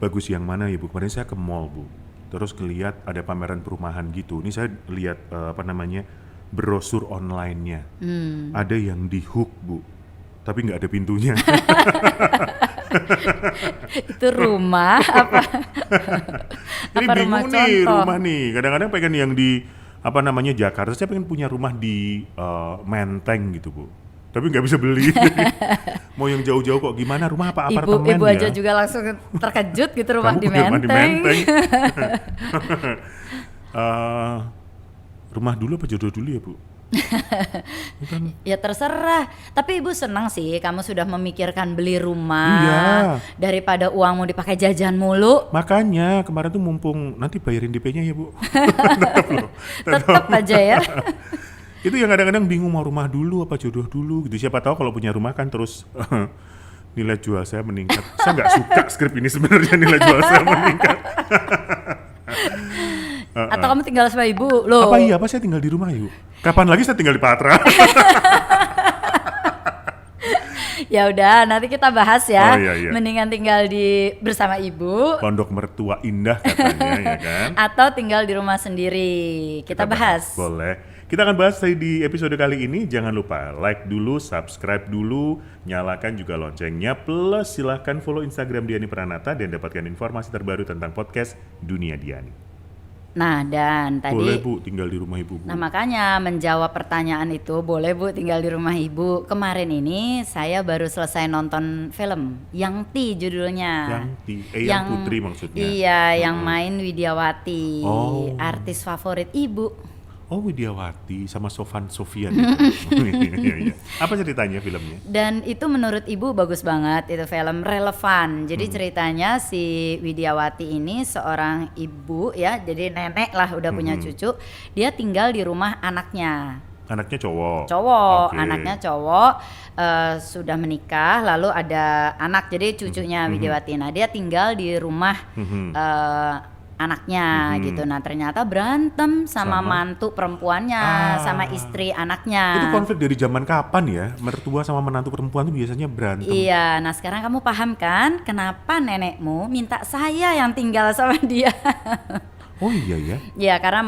bagus yang mana ya Bu? Kemarin saya ke mall Bu, terus ngeliat ada pameran perumahan gitu. Ini saya lihat brosur online-nya. Ada yang di Hook Bu, tapi nggak ada pintunya. Itu rumah apa? Jadi Apa rumah bingung nih contoh? rumah nih. Kadang-kadang pengen yang di Jakarta. Saya pengen punya rumah di Menteng gitu Bu. Tapi nggak bisa beli. Mau yang jauh-jauh kok gimana? Rumah apa apartemen Ibu ya? aja juga langsung terkejut gitu rumah Kamu di punya rumah di Menteng. Menteng. Eh, rumah dulu apa jodoh dulu ya Bu? Ya terserah. Tapi ibu senang sih kamu sudah memikirkan beli rumah Iya. daripada uangmu dipakai jajan mulu. Makanya kemarin tuh mumpung nanti bayarin DP-nya ya Bu. Tetap aja ya. Itu yang kadang-kadang bingung mau rumah dulu apa jodoh dulu gitu. Siapa tahu kalau punya rumah kan terus nilai jual saya meningkat. Saya nggak suka skrip ini sebenarnya, nilai jual saya meningkat. Atau kamu tinggal sama ibu loh. Apa iya? Apa saya tinggal di rumah ya Bu? Kapan lagi saya tinggal di Patra? Ya udah, nanti kita bahas ya. Oh, iya. Mendingan tinggal bersama ibu Pondok mertua indah katanya ya kan? atau tinggal di rumah sendiri. Kita bahas. Boleh. Kita akan bahas di episode kali ini. Jangan lupa like dulu, subscribe dulu, nyalakan juga loncengnya, plus silahkan follow Instagram Diani Pranata dan dapatkan informasi terbaru tentang podcast Dunia Diani. Nah, dan tadi Boleh Bu, tinggal di rumah Ibu Bu. Nah makanya menjawab pertanyaan itu, boleh Bu tinggal di rumah ibu. Kemarin ini saya baru selesai nonton film Yangti judulnya. Yang Putri maksudnya. Iya, yang main Widiawati, Oh. artis favorit ibu. Oh, Widiawati sama Sofan Sofian gitu. Iya. Apa ceritanya filmnya? Dan itu menurut ibu bagus banget, itu film relevan. Jadi ceritanya si Widiawati ini seorang ibu ya, jadi nenek lah udah punya cucu. Dia tinggal di rumah anaknya. Anaknya cowok? Oke. Anaknya cowok, sudah menikah, lalu ada anak, jadi cucunya Widiawati. Nah dia tinggal di rumah anaknya gitu. Nah ternyata berantem sama mantu perempuannya, sama istri anaknya. Itu konflik dari zaman kapan ya? Mertua sama menantu perempuan itu biasanya berantem. Iya, nah sekarang kamu paham kan kenapa nenekmu minta saya yang tinggal sama dia? Oh iya ya? Ya karena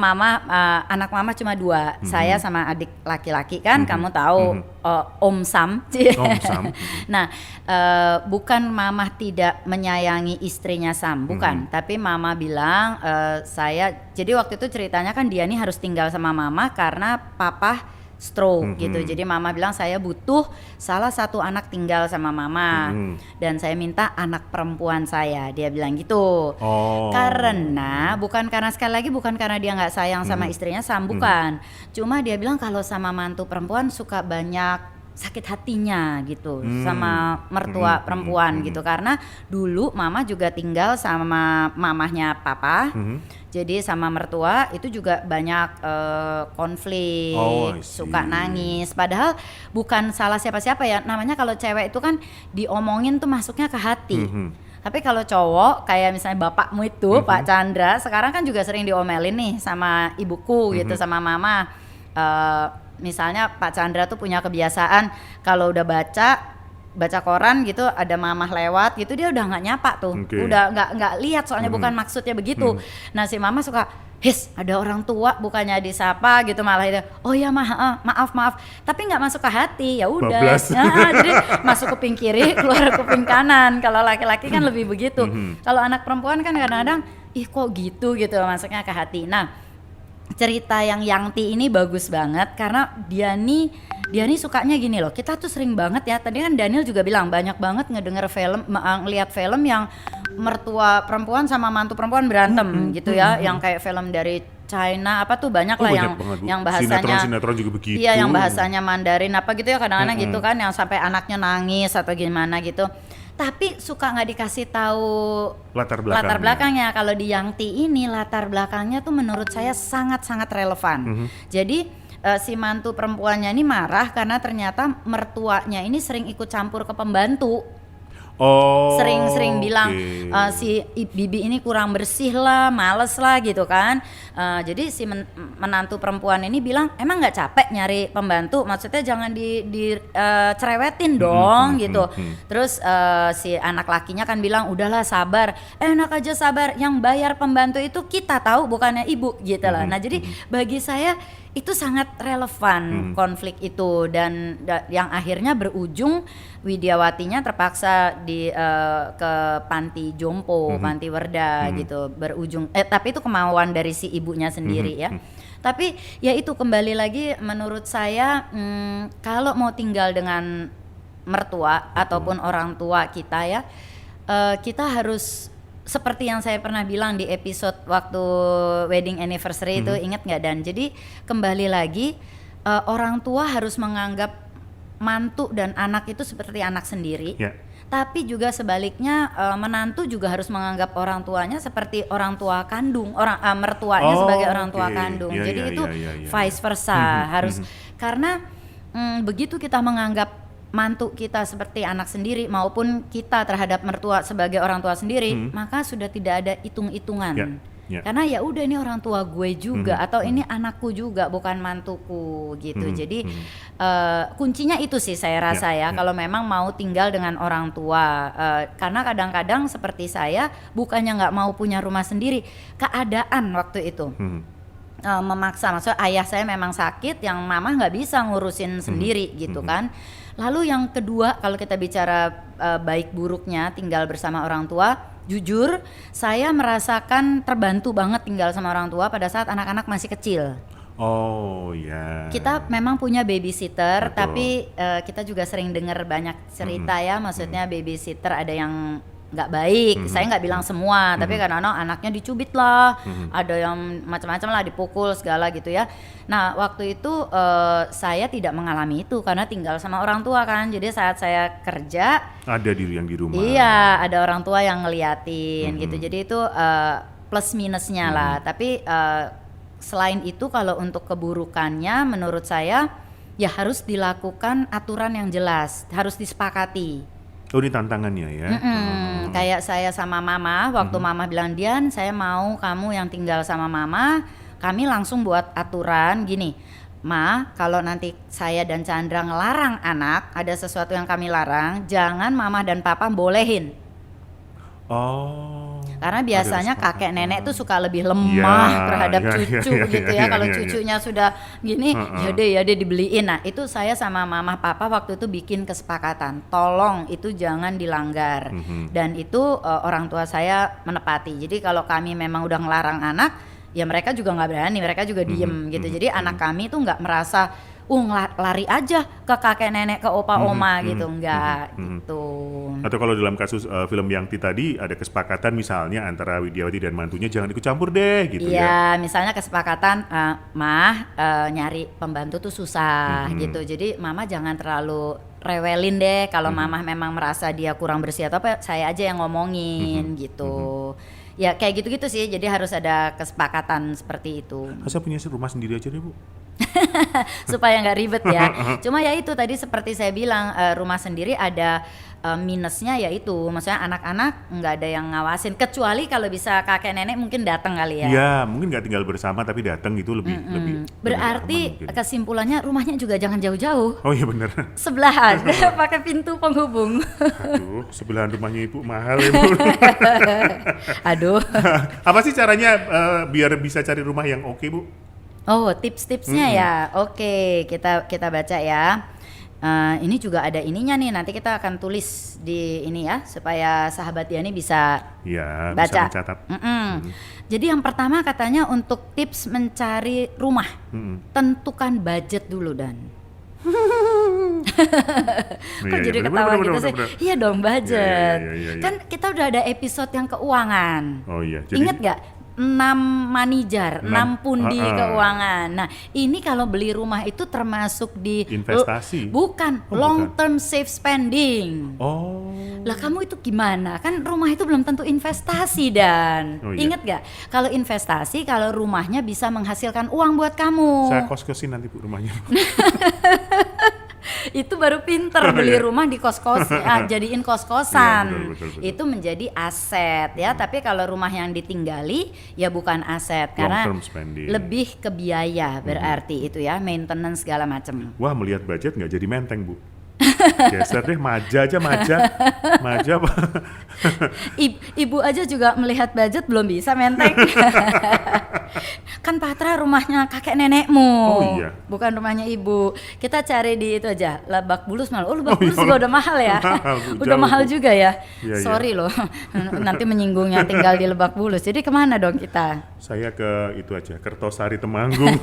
anak mama cuma dua, saya sama adik laki-laki kan, kamu tahu Om Sam. Om Sam. Nah, bukan mama tidak menyayangi istrinya Sam, bukan. Tapi mama bilang jadi waktu itu ceritanya kan Diani harus tinggal sama mama karena papa stroke gitu. Jadi mama bilang saya butuh salah satu anak tinggal sama mama dan saya minta anak perempuan saya. Dia bilang gitu. Oh. Karena bukan karena dia nggak sayang sama istrinya Sam, bukan. Cuma dia bilang kalau sama mantu perempuan suka banyak sakit hatinya gitu sama mertua perempuan gitu, karena dulu mama juga tinggal sama mamahnya papa. Jadi sama mertua itu juga banyak konflik, I see. suka nangis. Padahal bukan salah siapa-siapa ya. Namanya kalau cewek itu kan diomongin tuh masuknya ke hati. Tapi kalau cowok kayak misalnya bapakmu itu Pak Chandra, sekarang kan juga sering diomelin nih sama ibuku gitu, sama mama. Misalnya Pak Chandra tuh punya kebiasaan kalau udah baca koran gitu ada mamah lewat gitu dia udah nggak nyapa tuh, udah nggak lihat soalnya bukan maksudnya begitu. Nah si mama suka ada orang tua bukannya disapa gitu, malah itu oh ya maaf tapi nggak masuk ke hati, ya udah. Nah, jadi masuk kuping kiri keluar kuping kanan. Kalau laki-laki kan lebih begitu. Kalau anak perempuan kan kadang-kadang kok gitu masuknya ke hati. Nah cerita yang Yangti ini bagus banget karena Diani sukanya gini loh. Kita tuh sering banget ya, tadi kan Daniel juga bilang banyak banget ngelihat film yang mertua perempuan sama mantu perempuan berantem gitu ya, yang kayak film dari China apa tuh banyak lah yang bahasanya sinetron juga begitu. Iya, yang bahasanya Mandarin apa gitu ya kadang-kadang gitu kan, yang sampai anaknya nangis atau gimana gitu. Tapi suka nggak dikasih tahu latar belakangnya. Kalau di Yangti ini latar belakangnya tuh menurut saya sangat-sangat relevan. Jadi si mantu perempuannya ini marah karena ternyata mertuanya ini sering ikut campur ke pembantu. Oh. Sering-sering bilang oke. si bibi ini kurang bersih lah, males lah gitu kan. Jadi si menantu perempuan ini bilang, emang nggak capek nyari pembantu? Maksudnya jangan cerewetin dong gitu. Terus si anak lakinya kan bilang, udahlah sabar. Enak aja sabar, yang bayar pembantu itu kita tahu bukannya ibu gitu lah. Nah jadi bagi saya itu sangat relevan konflik itu dan yang akhirnya berujung Widyawatinya terpaksa ke panti jompo, panti werda gitu berujung. Tapi itu kemauan dari si ibunya sendiri ya. Tapi ya itu kembali lagi menurut saya kalau mau tinggal dengan mertua ataupun orang tua kita ya kita harus seperti yang saya pernah bilang di episode waktu wedding anniversary itu ingat nggak Dan? Jadi kembali lagi orang tua harus menganggap mantu dan anak itu seperti anak sendiri. Ya. Tapi juga sebaliknya menantu juga harus menganggap orang tuanya seperti orang tua kandung, mertuanya sebagai orang tua kandung. Ya, Jadi ya, itu ya, ya. vice versa harus karena begitu kita menganggap mantu kita seperti anak sendiri maupun kita terhadap mertua sebagai orang tua sendiri, maka sudah tidak ada hitung-hitungan. Ya. Karena ya udah ini orang tua gue juga atau ini anakku juga bukan mantuku gitu. Jadi kuncinya itu sih saya rasa ya kalau memang mau tinggal dengan orang tua. Karena kadang-kadang seperti saya bukannya nggak mau punya rumah sendiri, keadaan waktu itu. Memaksa, maksudnya ayah saya memang sakit yang mama nggak bisa ngurusin sendiri gitu kan. Lalu yang kedua kalau kita bicara baik buruknya tinggal bersama orang tua, jujur saya merasakan terbantu banget tinggal sama orang tua pada saat anak-anak masih kecil. Oh ya. Kita memang punya babysitter, Betul. tapi kita juga sering dengar banyak cerita ya, maksudnya babysitter ada yang nggak baik. Saya nggak bilang semua, tapi kadang-kadang anaknya dicubit lah, ada yang macam-macam lah, dipukul segala gitu ya. Nah waktu itu saya tidak mengalami itu karena tinggal sama orang tua kan. Jadi saat saya kerja, Ada diri yang di rumah. iya ada orang tua yang ngeliatin gitu. Jadi itu plus minusnya lah. Tapi selain itu kalau untuk keburukannya menurut saya ya harus dilakukan aturan yang jelas, harus disepakati. Oh ini tantangannya ya. Kayak saya sama mama, waktu mama bilang Dian saya mau kamu yang tinggal sama mama, kami langsung buat aturan gini, Ma kalau nanti saya dan Chandra ngelarang anak, ada sesuatu yang kami larang, jangan mama dan papa bolehin. Oh. Karena biasanya ada kakek nenek tuh suka lebih lemah terhadap cucu gitu ya. Kalau ya. cucunya sudah gini, ya deh dibeliin. Nah itu saya sama mama papa waktu itu bikin kesepakatan, tolong itu jangan dilanggar. Dan itu orang tua saya menepati. Jadi kalau kami memang udah ngelarang anak, ya mereka juga nggak berani, mereka juga diem gitu. Jadi anak kami tuh nggak merasa lari aja ke kakek nenek, ke opa oma gitu, enggak gitu. Atau kalau dalam kasus film yang tadi ada kesepakatan misalnya antara Widyawati dan mantunya jangan ikut campur deh gitu ya. Iya, misalnya kesepakatan, Mah nyari pembantu tuh susah gitu. Jadi mama jangan terlalu rewelin deh kalau mama memang merasa dia kurang bersih atau apa, saya aja yang ngomongin gitu. Ya kayak gitu-gitu sih, jadi harus ada kesepakatan seperti itu. Masa punya rumah sendiri aja deh Bu. Supaya nggak ribet ya. Cuma ya itu tadi seperti saya bilang rumah sendiri ada minusnya yaitu maksudnya anak-anak nggak ada yang ngawasin kecuali kalau bisa kakek nenek mungkin datang kali ya. Iya mungkin nggak tinggal bersama tapi datang itu lebih Berarti aman mungkin. Kesimpulannya rumahnya juga jangan jauh-jauh. Oh iya bener. Sebelahan pakai pintu penghubung. Aduh sebelahan rumahnya Ibu mahal ya Bu. Aduh. Apa sih caranya biar bisa cari rumah yang oke Bu? Oh tips-tipsnya ya. Oke kita baca ya. Ini juga ada ininya nih, nanti kita akan tulis di ini ya supaya sahabat Yani bisa Iya, baca. bisa mencatat. Jadi yang pertama katanya untuk tips mencari rumah, tentukan budget dulu Dan. Kok jadi ketawa gitu sih? Iya dong budget. Iya. Kan kita udah ada episode yang keuangan. Oh iya. Jadi, Ingat gak? 6 manijar, 6 pundi keuangan. Nah, ini kalau beli rumah itu termasuk di investasi. Bukan, long term safe spending. Oh. Lah kamu itu gimana? Kan rumah itu belum tentu investasi Dan. Oh, iya. Ingat gak? Kalau investasi, kalau rumahnya bisa menghasilkan uang buat kamu. Saya kos-kosin nanti Bu rumahnya. Itu baru pinter beli rumah di kos-kos, jadiin kos-kosan. Iya, betul. Itu menjadi aset ya. Tapi kalau rumah yang ditinggali ya bukan aset karena Long term spending. lebih ke biaya berarti itu ya, maintenance segala macam. Wah, melihat budget nggak jadi menteng, Bu. Geser deh, maja apa? Ibu aja juga melihat budget belum bisa menteng. Kan Patra rumahnya kakek nenekmu, Oh, iya. bukan rumahnya ibu. Kita cari di itu aja, Lebak Bulus malah. Oh, Lebak Bulus iya. juga udah mahal ya. Mahal, Bu, Udah jauh, mahal Bu. juga ya. Iya, Sorry loh, nanti menyinggungnya tinggal di Lebak Bulus. Jadi kemana dong kita? Saya ke itu aja, Kertosari Temanggung.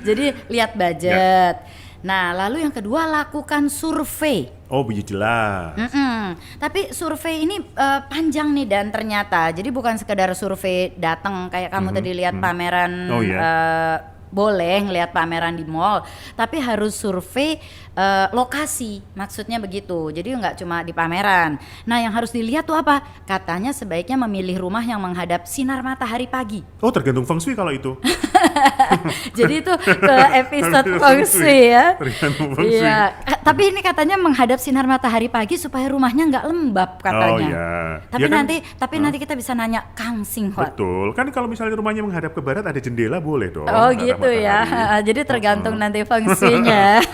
Jadi lihat budget. Nah, lalu yang kedua lakukan survei. Oh, iya jelas. Tapi survei ini panjang nih dan ternyata jadi bukan sekedar survei datang kayak kamu tadi lihat pameran, Oh, iya. boleh ngelihat pameran di mall, tapi harus survei lokasi, maksudnya begitu. Jadi nggak cuma di pameran. Nah, yang harus dilihat tuh apa? Katanya sebaiknya memilih rumah yang menghadap sinar matahari pagi. Oh, tergantung feng shui kalau itu. Jadi itu ke episode feng shui ya. Tergantung feng shui. Iya, tapi ini katanya menghadap sinar matahari pagi supaya rumahnya nggak lembab katanya. Oh iya. Tapi Ya kan, nanti kita bisa nanya Kang Singhwat. betul. Kan kalau misalnya rumahnya menghadap ke barat ada jendela boleh dong. Oh ada gitu ya. matahari. Jadi tergantung nanti feng shui-nya.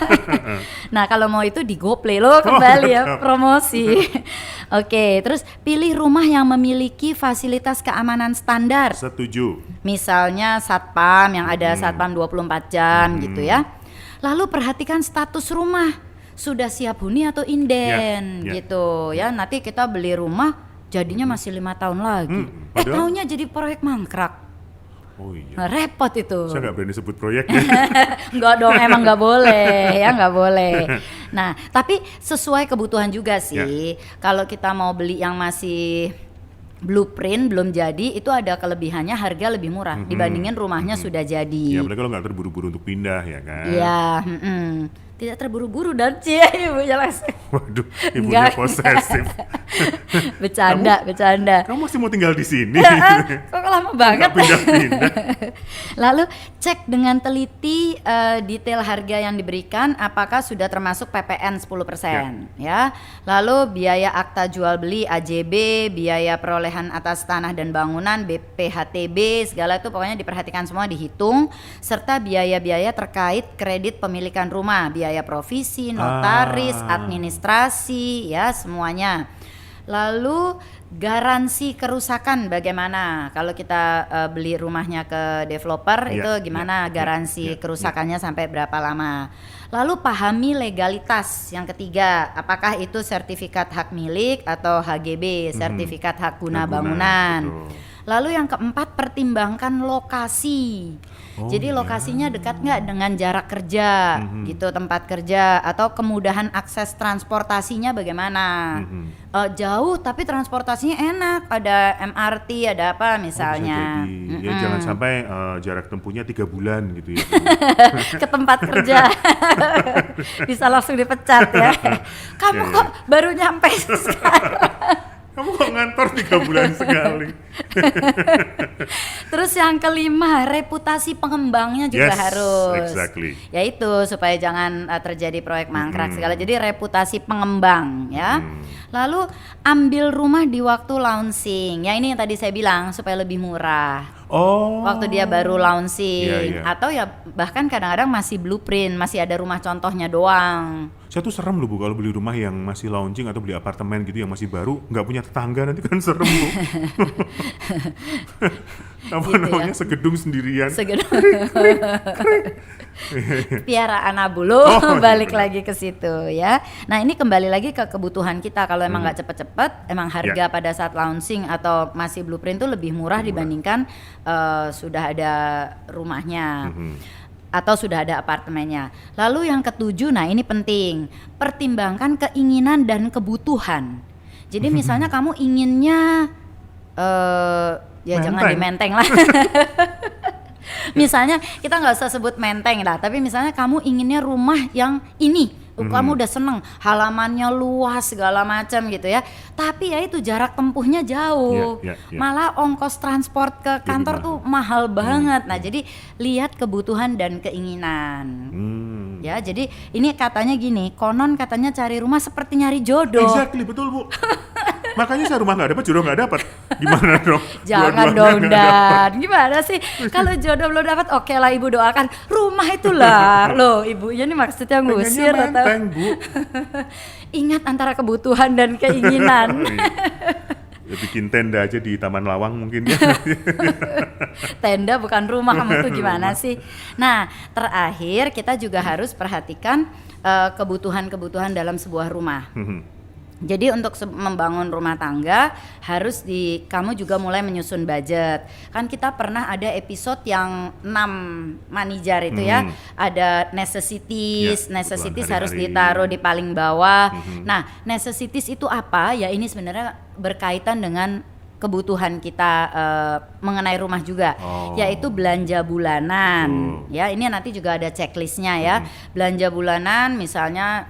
Nah, kalau mau itu di GoPlay lo kembali ya siap. promosi. Oke, terus pilih rumah yang memiliki fasilitas keamanan standar. Setuju. Misalnya satpam yang ada satpam 24 jam gitu ya. Lalu perhatikan status rumah. Sudah siap huni atau inden Ya. gitu ya. Nanti kita beli rumah jadinya masih 5 tahun lagi. Padahal- Taunya jadi proyek mangkrak. Oh iya. Nah, repot itu. Saya nggak berani sebut proyeknya. Enggak dong, emang nggak boleh ya, nggak boleh. Nah, tapi sesuai kebutuhan juga sih. Kalau kita mau beli yang masih blueprint belum jadi, itu ada kelebihannya harga lebih murah dibandingin rumahnya sudah Ya, jadi. apalagi kalau nggak terburu-buru untuk pindah ya kan. Iya, tidak terburu-buru dan cie ibunya langsung. Waduh, ibunya Enggak. posesif. Bercanda. Kamu masih mau tinggal di sini? Kok lama banget? Nggak pindah-pindah. Lalu cek dengan teliti detail harga yang diberikan apakah sudah termasuk PPN 10% ya. Lalu biaya akta jual beli AJB, biaya perolehan atas tanah dan bangunan BPHTB, segala itu pokoknya diperhatikan semua, dihitung, serta biaya-biaya terkait kredit pemilikan rumah, biaya provisi, notaris, administrasi ya semuanya. Lalu garansi kerusakan bagaimana? Kalau kita beli rumahnya ke developer itu gimana garansi kerusakannya sampai berapa lama? Lalu pahami legalitas yang ketiga, apakah itu sertifikat hak milik atau HGB, sertifikat hak guna bangunan. Betul. Lalu yang keempat, pertimbangkan lokasi. Oh, Jadi lokasinya dekat nggak dengan jarak kerja, gitu tempat kerja, atau kemudahan akses transportasinya bagaimana? Jauh tapi transportasinya enak, ada MRT, ada apa misalnya? Oh, bisa jadi. Ya jangan sampai jarak tempuhnya 3 bulan gitu ya. Ke tempat kerja bisa langsung dipecat ya. Kamu Ya, kok baru nyampe sekarang? Kamu kok ngantor 3 bulan sekali? Terus yang kelima, reputasi pengembangnya juga Yes, harus. exactly. Yaitu supaya jangan terjadi proyek mangkrak segala. Jadi reputasi pengembang ya. Lalu ambil rumah di waktu launching. Ya ini yang tadi saya bilang supaya lebih murah. Oh. Waktu dia baru launching Iya. atau ya bahkan kadang-kadang masih blueprint, masih ada rumah contohnya doang. Saya tuh serem loh Bu kalau beli rumah yang masih launching atau beli apartemen gitu yang masih baru, nggak punya tetangga, nanti kan serem Bu. Apa Gitu namanya, ya. segedung sendirian. Segedung. Piaraan bulu Oh, balik iya benar. lagi ke situ ya. Nah ini kembali lagi ke kebutuhan kita. Kalau emang nggak cepet-cepet, emang harga pada saat launching atau masih blueprint tuh lebih murah dibandingkan sudah ada rumahnya. Atau sudah ada apartemennya. Lalu yang ketujuh, nah ini penting, pertimbangkan keinginan dan kebutuhan. Jadi misalnya kamu inginnya ya jangan di menteng lah. Misalnya kita nggak usah sebut menteng lah, tapi misalnya kamu inginnya rumah yang ini, kamu udah seneng, halamannya luas segala macam gitu ya. Tapi ya itu jarak tempuhnya jauh, Iya. malah ongkos transport ke kantor mahal. tuh mahal banget. Nah jadi lihat kebutuhan dan keinginan. Ya, jadi ini katanya gini, konon katanya cari rumah seperti nyari jodoh. Exactly, betul Bu. Makanya saya rumah nggak dapat, jodoh nggak dapat. Gimana dong? Jangan dong Dan, gimana sih? Kalau jodoh belum dapat, oke lah Ibu doakan rumah itulah. Loh, Ibunya nih maksudnya ngusir Pengennya atau? menteng, Bu. Ingat antara kebutuhan dan keinginan. Ya, bikin tenda aja di Taman Lawang mungkin ya. Tenda bukan rumah, kamu tuh gimana sih? Nah, terakhir kita juga harus perhatikan kebutuhan-kebutuhan dalam sebuah rumah. Jadi untuk membangun rumah tangga harus kamu juga mulai menyusun budget. Kan kita pernah ada episode yang 6 manijar itu ya. Ada necessities, Ya, necessities kebutuhan harus hari-hari. ditaruh di paling bawah. Nah, necessities itu apa? Ya ini sebenarnya berkaitan dengan kebutuhan kita mengenai rumah juga, yaitu belanja bulanan. Ya, ini nanti juga ada checklistnya ya. Belanja bulanan misalnya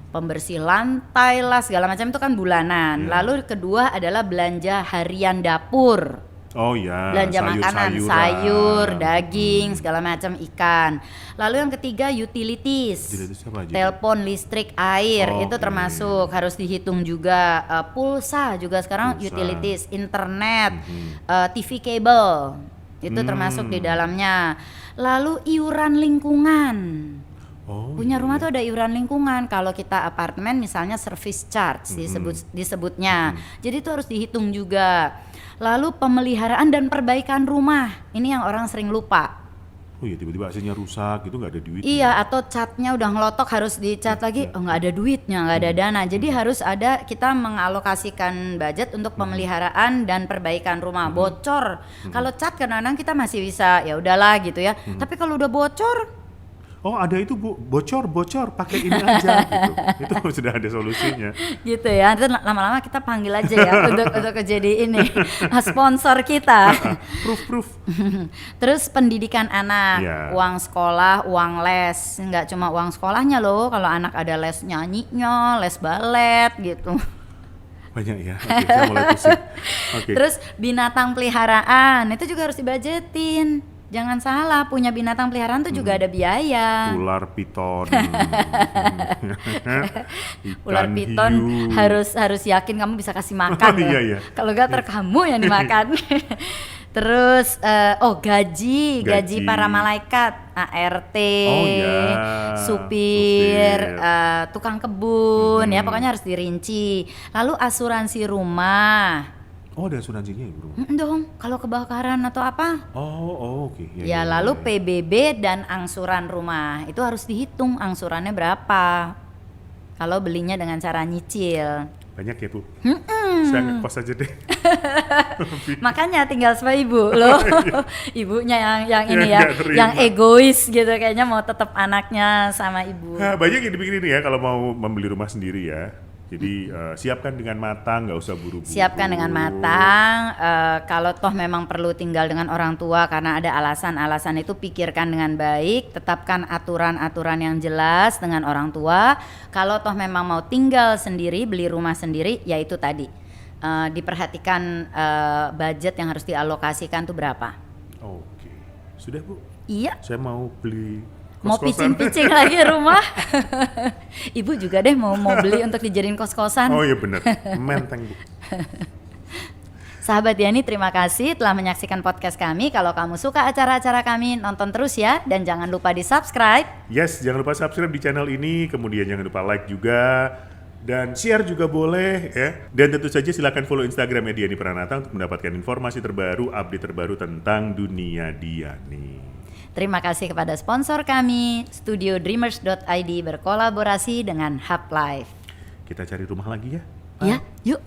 pembersih lantai lah segala macam itu kan bulanan. Lalu kedua adalah belanja harian dapur. Oh ya, Belanja makanan, sayur, daging, Hmm. segala macam, ikan. Lalu yang ketiga utilities. Utilities apa aja? Telepon, listrik, air, itu Oke. termasuk harus dihitung juga. Pulsa juga sekarang Pulsa. utilities, internet, TV kabel. Itu termasuk di dalamnya. Lalu iuran lingkungan. Oh, Punya iya, rumah iya. tuh ada iuran lingkungan. Kalau kita apartemen misalnya service charge disebutnya. Jadi itu harus dihitung juga. Lalu pemeliharaan dan perbaikan rumah. Ini yang orang sering lupa. Oh iya, tiba-tiba AC-nya rusak gitu, nggak ada duit. Iya, atau catnya udah ngelotok harus dicat lagi. Oh, nggak ada duitnya, nggak ada dana. Jadi harus ada, kita mengalokasikan budget untuk pemeliharaan dan perbaikan rumah. Bocor. Kalau cat kadang-kadang kita masih bisa ya udahlah gitu ya. Tapi kalau udah bocor, Oh ada itu Bu, bocor, pakai ini aja gitu. Itu sudah ada solusinya. gitu ya. Nanti lama-lama kita panggil aja ya untuk jadi ini sponsor kita. Proof. Terus pendidikan anak, Iya. uang sekolah, uang les, nggak cuma uang sekolahnya loh. Kalau anak ada les nyanyinya, les balet gitu. Banyak ya. Oke, saya mulai pusing. Oke. Terus binatang peliharaan itu juga harus dibajetin. Jangan salah, punya binatang peliharaan tuh juga ada biaya. Ular piton. Ular Ikan piton hiu. harus yakin kamu bisa kasih makan. Oh, loh. iya, iya. Kalau nggak ntar kamu yang dimakan. Terus gaji Gaji. para malaikat, ART, Oh, iya. supir, Supir. tukang kebun, ya pokoknya harus dirinci. Lalu asuransi rumah. Oh ada asuransinya ya bro. Dong, kalau kebakaran atau apa? Oh oke. Ya, lalu PBB dan angsuran rumah itu harus dihitung angsurannya berapa. Kalau belinya dengan cara nyicil. Banyak ya Bu. Saya ngekos aja deh. Makanya tinggal sama ibu loh. Ibunya yang ini ya, nggak terima. yang egois gitu kayaknya mau tetap anaknya sama ibu. Nah, banyak yang dipikirin ya kalau mau membeli rumah sendiri ya. Jadi siapkan dengan matang, nggak usah buru-buru. Siapkan dengan matang. Kalau toh memang perlu tinggal dengan orang tua karena ada alasan-alasan itu, pikirkan dengan baik. Tetapkan aturan-aturan yang jelas dengan orang tua. Kalau toh memang mau tinggal sendiri, beli rumah sendiri, ya itu tadi. Diperhatikan budget yang harus dialokasikan tuh berapa. Oke. Sudah Bu. Iya. Saya mau beli Mau kos-kosan. pitching lagi rumah. Ibu juga deh mau beli untuk dijadiin kos-kosan. Oh iya benar. Menteng Bu. Sahabat Yani, terima kasih telah menyaksikan podcast kami. Kalau kamu suka acara-acara kami, nonton terus ya. Dan jangan lupa di subscribe. Yes, jangan lupa subscribe di channel ini. Kemudian jangan lupa like juga. Dan share juga boleh ya. Dan tentu saja silakan follow Instagram Diani Pranata untuk mendapatkan informasi terbaru, update terbaru tentang dunia Diani. Terima kasih kepada sponsor kami, Studio Dreamers.id berkolaborasi dengan Hub Life. Kita cari rumah lagi ya. Ya, yuk.